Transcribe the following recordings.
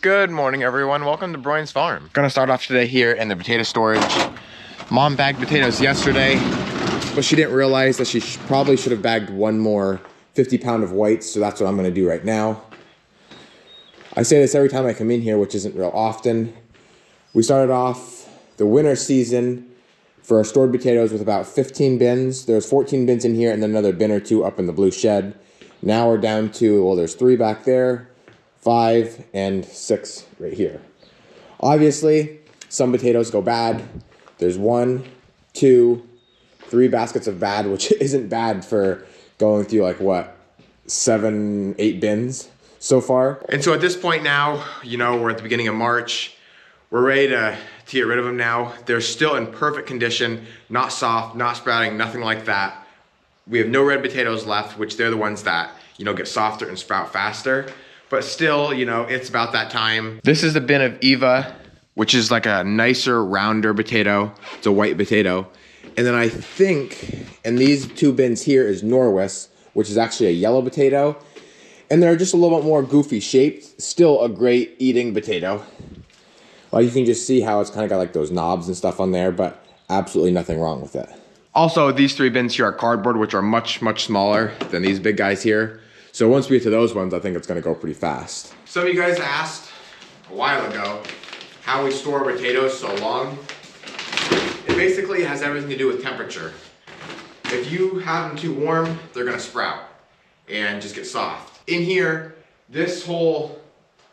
Good morning, everyone. Welcome to Broyans Farm. Gonna start off today here in the potato storage. Mom bagged potatoes yesterday, but she didn't realize that she probably should have bagged one more 50-pound of whites, so that's what I'm gonna do right now. I say this every time I come in here, which isn't real often. We started off the winter season for our stored potatoes with about 15 bins. There's 14 bins in here and then another bin or two up in the blue shed. Now we're down to, well, there's 3 back there, 5 and 6 right here. Obviously, some potatoes go bad. There's 1, 2, 3 baskets of bad, which isn't bad for going through like what, 7, 8 bins so far. And so at this point now, you know, we're at the beginning of March. We're ready to get rid of them now. They're still in perfect condition, not soft, not sprouting, nothing like that. We have no red potatoes left, which they're the ones that, you know, get softer and sprout faster. But still, you know, it's about that time. This is the bin of Eva, which is like a nicer, rounder potato. It's a white potato. And then I think, and these 2 bins here is Norwis, which is actually a yellow potato. And they're just a little bit more goofy shaped. Still a great eating potato. Well, you can just see how it's kind of got like those knobs and stuff on there, but absolutely nothing wrong with it. Also, these 3 bins here are cardboard, which are much, much smaller than these big guys here. So once we get to those ones, I think it's gonna go pretty fast. Some of you guys asked a while ago how we store potatoes so long. It basically has everything to do with temperature. If you have them too warm, they're gonna sprout and just get soft. In here, this whole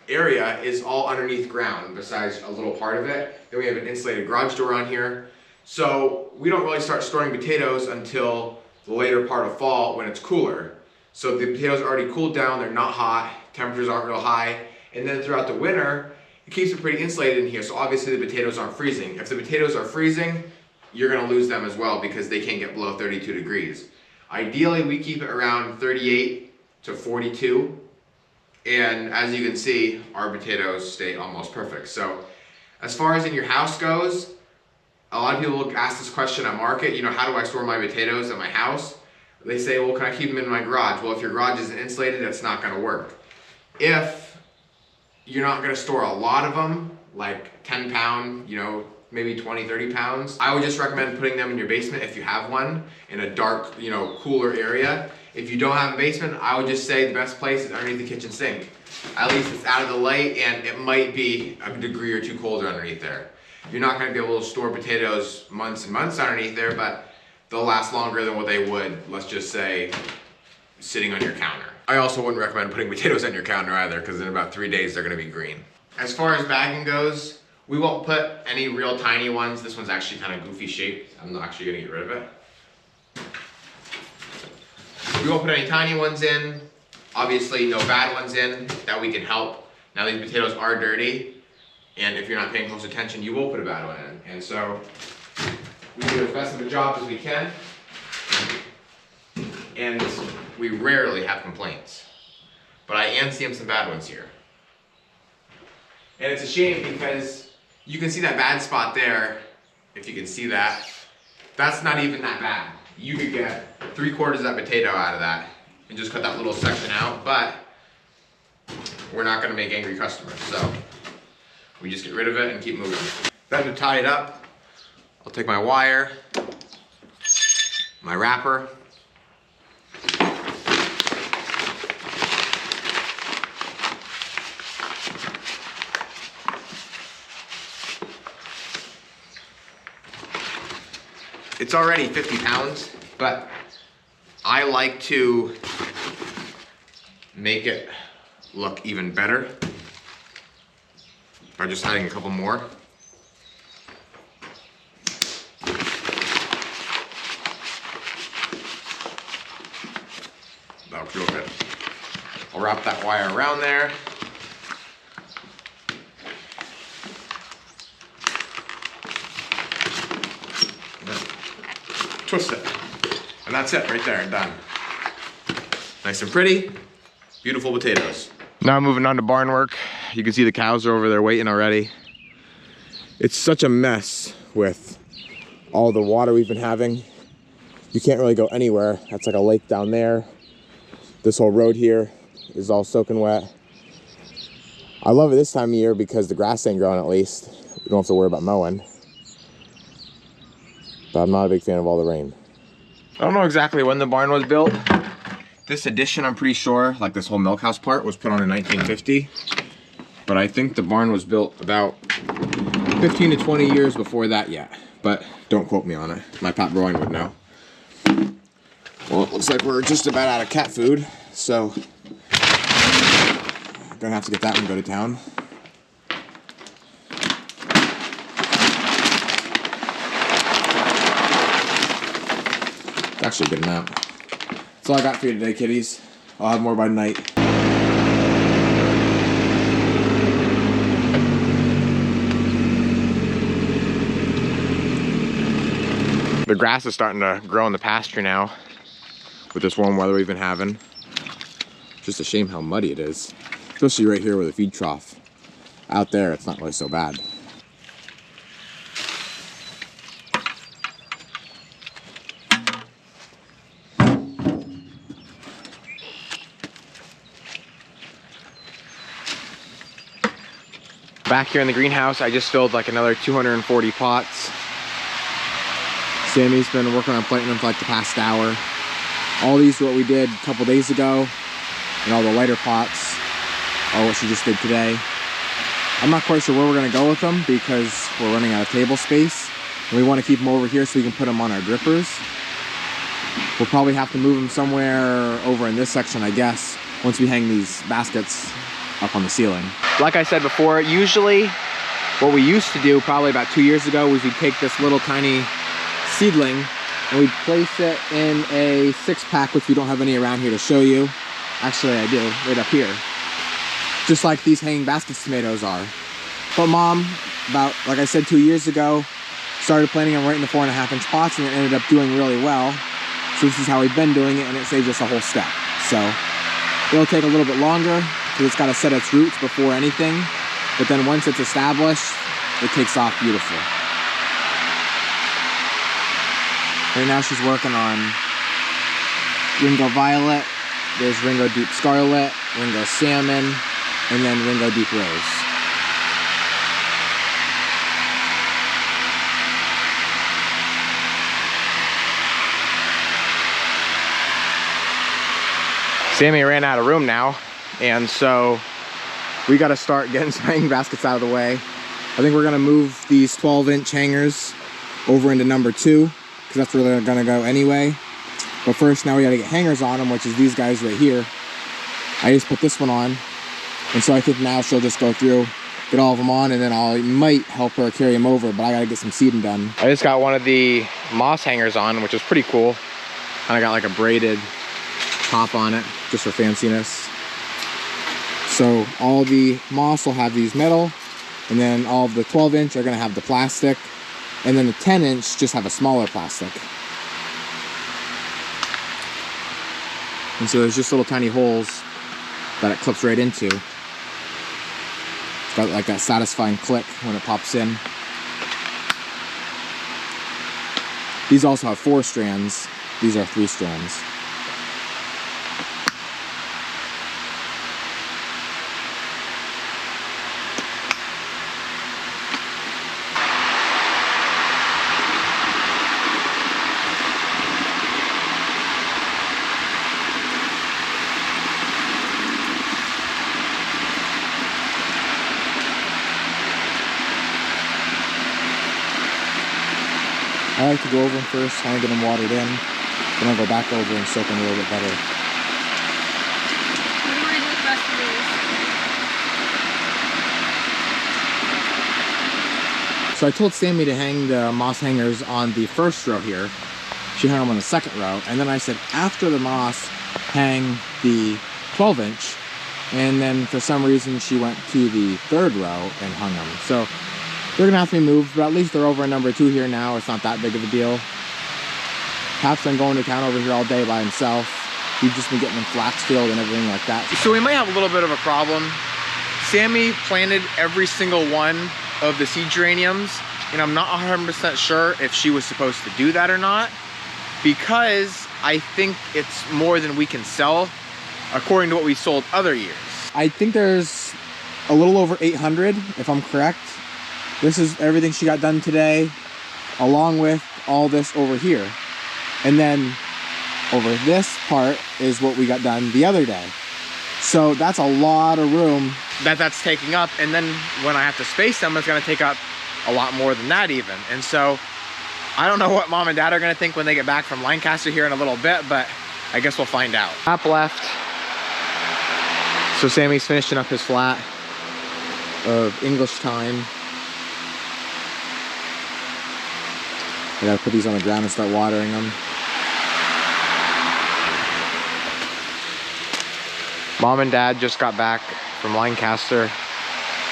area is all underneath ground besides a little part of it. Then we have an insulated garage door on here. So we don't really start storing potatoes until the later part of fall when it's cooler. So the potatoes are already cooled down, they're not hot, temperatures aren't real high, and then throughout the winter, it keeps it pretty insulated in here, so obviously the potatoes aren't freezing. If the potatoes are freezing, you're gonna lose them as well because they can't get below 32 degrees. Ideally, we keep it around 38 to 42, and as you can see, our potatoes stay almost perfect. So as far as in your house goes, a lot of people will ask this question at market, you know, how do I store my potatoes at my house? They say, well, can I keep them in my garage? Well, if your garage isn't insulated, it's not gonna work. If you're not gonna store a lot of them, like 10 pound, you know, maybe 20, 30 pounds, I would just recommend putting them in your basement if you have one, in a dark, you know, cooler area. If you don't have a basement, I would just say the best place is underneath the kitchen sink. At least it's out of the light and it might be a degree or 2 colder underneath there. You're not gonna be able to store potatoes months and months underneath there, but they'll last longer than what they would, let's just say, sitting on your counter. I also wouldn't recommend putting potatoes on your counter either, because in about 3 days they're gonna be green. As far as bagging goes, we won't put any real tiny ones. This one's actually kind of goofy shaped. I'm not actually gonna get rid of it. We won't put any tiny ones in. Obviously, no bad ones in that we can help. Now these potatoes are dirty, and if you're not paying close attention, you will put a bad one in. And so, we do as best of a job as we can, and we rarely have complaints. But I am seeing some bad ones here. And it's a shame because you can see that bad spot there, if you can see that. That's not even that bad. You could get 3/4 of that potato out of that and just cut that little section out, but we're not gonna make angry customers, so we just get rid of it and keep moving. Then to tie it up, I'll take my wire, my wrapper, it's already 50 pounds, but I like to make it look even better by just adding a couple more. That'll feel good. I'll wrap that wire around there. Twist it. And that's it right there, done. Nice and pretty, beautiful potatoes. Now moving on to barn work. You can see the cows are over there waiting already. It's such a mess with all the water we've been having. You can't really go anywhere. That's like a lake down there. This whole road here is all soaking wet. I love it this time of year because the grass ain't growing at least. We don't have to worry about mowing. But I'm not a big fan of all the rain. I don't know exactly when the barn was built. This addition, I'm pretty sure, like this whole milk house part, was put on in 1950. But I think the barn was built about 15 to 20 years before that yet. But don't quote me on it. My Pat Broyan would know. Well, it looks like we're just about out of cat food, so I'm gonna have to get that one, go to town. It's actually a good amount. That's all I got for you today, kitties. I'll have more by night. The grass is starting to grow in the pasture now with this warm weather we've been having. Just a shame how muddy it is, especially right here with the feed trough. Out there, it's not really so bad. Back here in the greenhouse, I just filled like another 240 pots. Sammy's been working on planting them for like the past hour. All these are what we did a couple days ago, and all the lighter pots are what she just did today. I'm not quite sure where we're gonna go with them because we're running out of table space, and we want to keep them over here so we can put them on our drippers. We'll probably have to move them somewhere over in this section, I guess, once we hang these baskets up on the ceiling. Like I said before, usually what we used to do probably about 2 years ago was we'd take this little tiny seedling and we'd place it in a 6-pack, which we don't have any around here to show you. Actually, I do, right up here. Just like these hanging baskets tomatoes are. But Mom, about, like I said, 2 years ago, started planting them right in the 4.5-inch pots, and it ended up doing really well. So this is how we've been doing it, and it saves us a whole step. So it'll take a little bit longer because it's got to set its roots before anything. But then once it's established, it takes off beautiful. Right now she's working on Ringo Violet, there's Ringo Deep Scarlet, Ringo Salmon, and then Ringo Deep Rose. Sammy ran out of room now, and so we got to start getting some hanging baskets out of the way. I think we're going to move these 12-inch hangers over into number 2, because that's where they're going to go anyway. But first, now we got to get hangers on them, which is these guys right here. I just put this one on, and so I think now she'll just go through, get all of them on, and then I might help her carry them over, but I got to get some seeding done. I just got one of the moss hangers on, which is pretty cool. And I got like a braided top on it, just for fanciness. So all the moss will have these metal, and then all of the 12-inch are going to have the plastic, and then the 10-inch just have a smaller plastic. And so there's just little tiny holes that it clips right into. It's got like that satisfying click when it pops in. These also have 4 strands. These are 3 strands. I like to go over them first, kind of get them watered in, then I'll go back over and soak them a little bit better. What do you want to do with the rest of these? So I told Sammy to hang the moss hangers on the first row here. She hung them on the second row, and then I said after the moss, hang the 12-inch, and then for some reason she went to the third row and hung them. So they're gonna have to be moved, but at least they're over in number 2 here now. It's not that big of a deal. Pat's been going to town over here all day by himself. We've just been getting them flax filled and everything like that. So we might have a little bit of a problem. Sammy planted every single one of the seed geraniums, and I'm not 100% sure if she was supposed to do that or not, because I think it's more than we can sell according to what we sold other years. I think there's a little over 800, if I'm correct. This is everything she got done today, along with all this over here. And then over this part is what we got done the other day. So that's a lot of room that's taking up. And then when I have to space them, it's gonna take up a lot more than that even. And so I don't know what mom and dad are gonna think when they get back from Lancaster here in a little bit, but I guess we'll find out. Map left. So Sammy's finishing up his flat of English time. I gotta put these on the ground and start watering them. Mom and dad just got back from Lancaster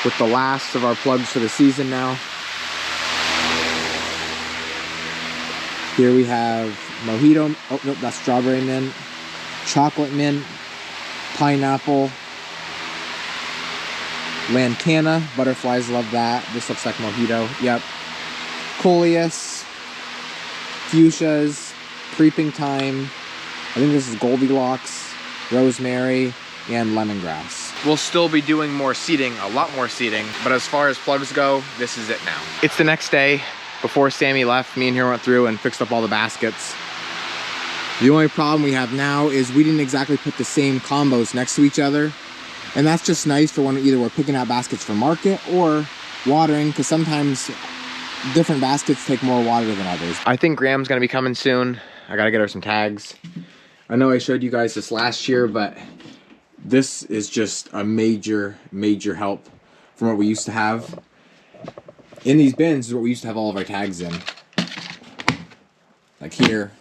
with the last of our plugs for the season now. Here we have mojito, oh nope, that's strawberry mint, chocolate mint, pineapple, lantana, butterflies love that. This looks like mojito, yep. Coleus, fuchsias, creeping thyme, I think this is Goldilocks, rosemary, and lemongrass. We'll still be doing more seeding, a lot more seeding, but as far as plugs go, this is it now. It's the next day. Before Sammy left, me and her went through and fixed up all the baskets. The only problem we have now is we didn't exactly put the same combos next to each other. And that's just nice for when either we're picking out baskets for market or watering, because sometimes different baskets take more water than others. I think Graham's gonna be coming soon. I gotta get her some tags. I know I showed you guys this last year, but this is just a major, major help from what we used to have. In these bins is what we used to have all of our tags in. Like here,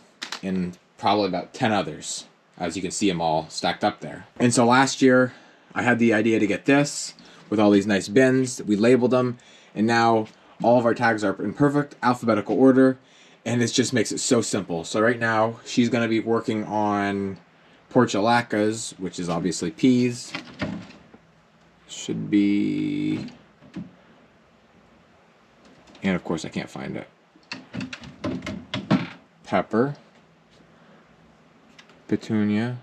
and probably about 10 others. As you can see them all stacked up there. And so last year, I had the idea to get this with all these nice bins. We labeled them, and now all of our tags are in perfect alphabetical order, and it just makes it so simple. So right now, she's gonna be working on portulacas, which is obviously peas. Should be... And of course I can't find it. Pepper. Petunia.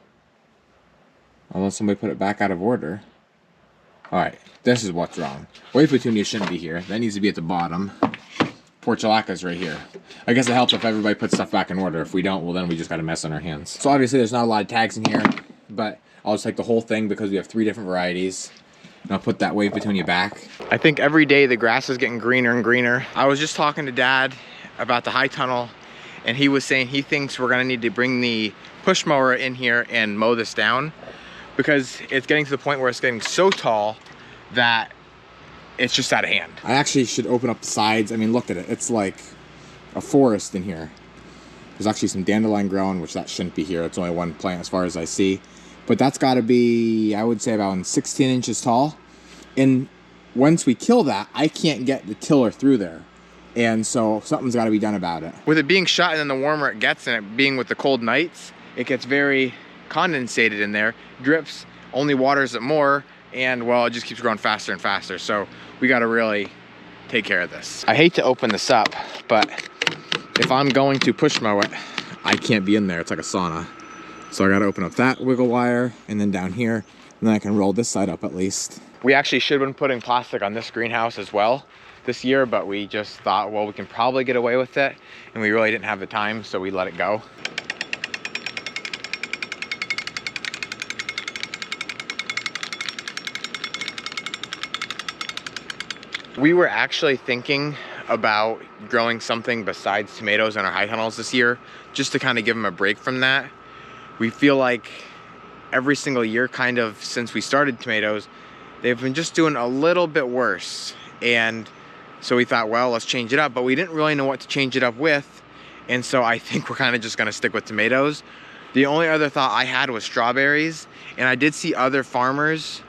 Unless somebody put it back out of order. Alright, this is what's wrong. White petunia shouldn't be here. That needs to be at the bottom. Portulacas right here. I guess it helps if everybody puts stuff back in order. If we don't, well then we just got a mess on our hands. So obviously there's not a lot of tags in here, but I'll just take the whole thing because we have 3 different varieties. And I'll put that wave petunia back. I think every day the grass is getting greener and greener. I was just talking to Dad about the high tunnel, and he was saying he thinks we're gonna need to bring the push mower in here and mow this down, because it's getting to the point where it's getting so tall that it's just out of hand. I actually should open up the sides. I mean, look at it. It's like a forest in here. There's actually some dandelion growing, which that shouldn't be here. It's only one plant as far as I see. But that's got to be, I would say, about 16 inches tall. And once we kill that, I can't get the tiller through there. And so something's got to be done about it. With it being shut and then the warmer it gets, and it being with the cold nights, it gets very condensated in there, drips, only waters it more, and well, it just keeps growing faster and faster. So we got to really take care of this. I hate to open this up, but if I'm going to push mow it, I can't be in there. It's like a sauna. So I gotta open up that wiggle wire and then down here, and then I can roll this side up at least. We actually should have been putting plastic on this greenhouse as well this year, but we just thought, well, we can probably get away with it, and we really didn't have the time, so we let it go. We were actually thinking about growing something besides tomatoes in our high tunnels this year, just to kind of give them a break from that. We feel like every single year, kind of since we started tomatoes, they've been just doing a little bit worse. And so we thought, well, let's change it up, but we didn't really know what to change it up with. And so I think we're kind of just gonna stick with tomatoes. The only other thought I had was strawberries. And I did see other farmers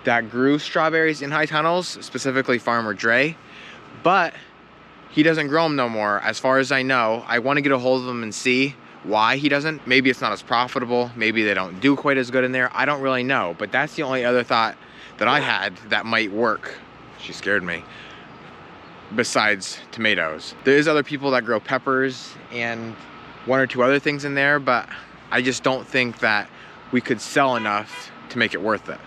that grew strawberries in high tunnels, specifically Farmer Dre, but he doesn't grow them no more, as far as I know. I wanna get a hold of him and see why he doesn't. Maybe it's not as profitable, maybe they don't do quite as good in there, I don't really know. But that's the only other thought that I had that might work. She scared me. Besides tomatoes, there is other people that grow peppers and 1 or 2 other things in there, but I just don't think that we could sell enough to make it worth it.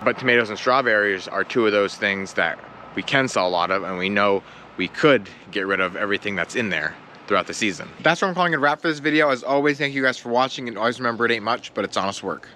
But tomatoes and strawberries are two of those things that we can sell a lot of, and we know we could get rid of everything that's in there throughout the season. That's what I'm calling it a wrap for this video. As always, thank you guys for watching, and always remember it ain't much, but it's honest work.